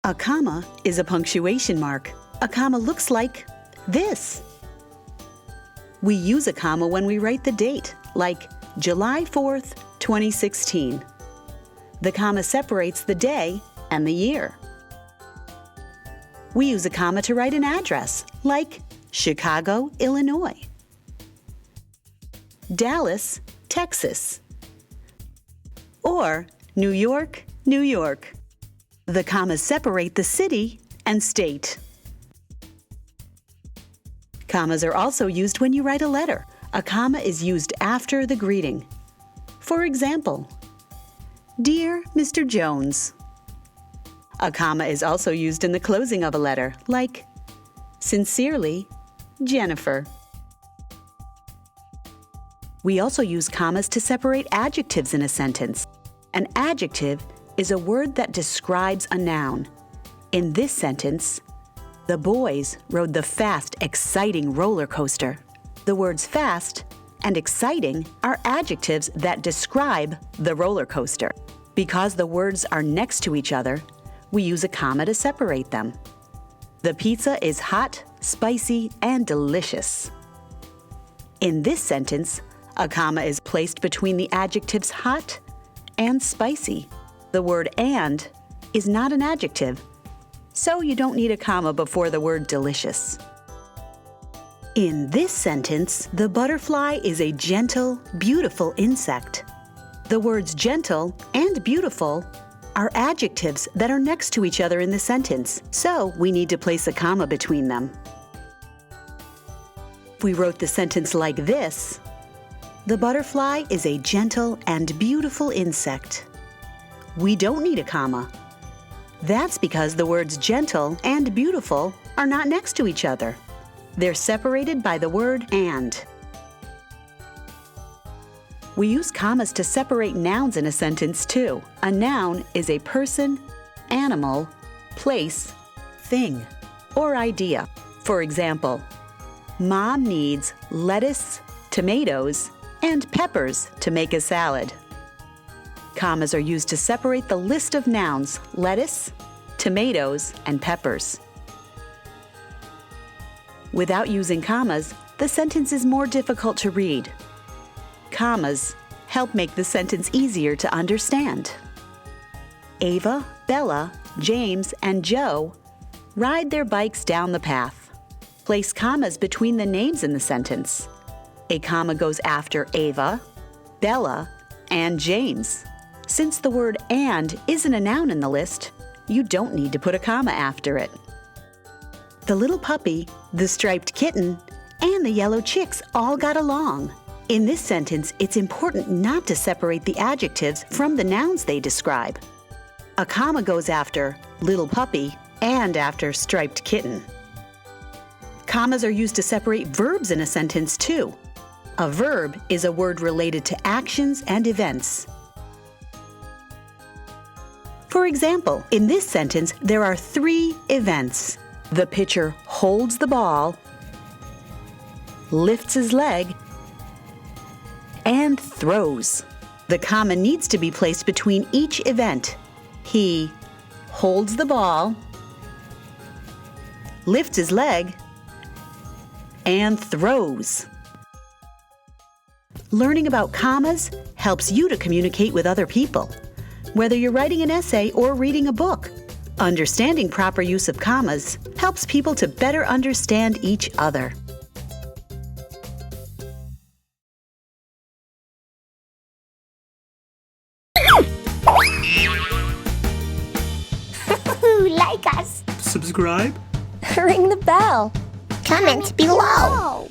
A comma is a punctuation mark. A comma looks like this. We use a comma when we write the date, like July 4th, 2016. The comma separates the day and the year. We use a comma to write an address, like Chicago, Illinois, Dallas, Texas, or New York, New York. The commas separate the city and state. Commas are also used when you write a letter. A comma is used after the greeting. For example, Dear Mr. Jones. A comma is also used in the closing of a letter, like Sincerely, Jennifer. We also use commas to separate adjectives in a sentence. An adjective is a word that describes a noun. In this sentence, the boys rode the fast, exciting roller coaster. The words fast and exciting are adjectives that describe the roller coaster. Because the words are next to each other, we use a comma to separate them. The pizza is hot, spicy, and delicious. In this sentence, a comma is placed between the adjectives hot and spicy. The word and is not an adjective, so you don't need a comma before the word delicious. In this sentence, the butterfly is a gentle, beautiful insect. The words gentle and beautiful are adjectives that are next to each other in the sentence, so we need to place a comma between them. If we wrote the sentence like this, the butterfly is a gentle and beautiful insect. We don't need a comma. That's because the words gentle and beautiful are not next to each other. They're separated by the word and. We use commas to separate nouns in a sentence too. A noun is a person, animal, place, thing, or idea. For example, Mom needs lettuce, tomatoes, and peppers to make a salad. Commas are used to separate the list of nouns, lettuce, tomatoes, and peppers. Without using commas, the sentence is more difficult to read. Commas help make the sentence easier to understand. Ava, Bella, James, and Joe ride their bikes down the path. Place commas between the names in the sentence. A comma goes after Ava, Bella, and James. Since the word and isn't a noun in the list, you don't need to put a comma after it. The little puppy, the striped kitten, and the yellow chicks all got along. In this sentence, it's important not to separate the adjectives from the nouns they describe. A comma goes after little puppy and after striped kitten. Commas are used to separate verbs in a sentence too. A verb is a word related to actions and events. For example, in this sentence, there are 3 events. The pitcher holds the ball, lifts his leg, and throws. The comma needs to be placed between each event. He holds the ball, lifts his leg, and throws. Learning about commas helps you to communicate with other people. Whether you're writing an essay or reading a book, understanding proper use of commas helps people to better understand each other. Like us. Subscribe. Ring the bell. Comment below.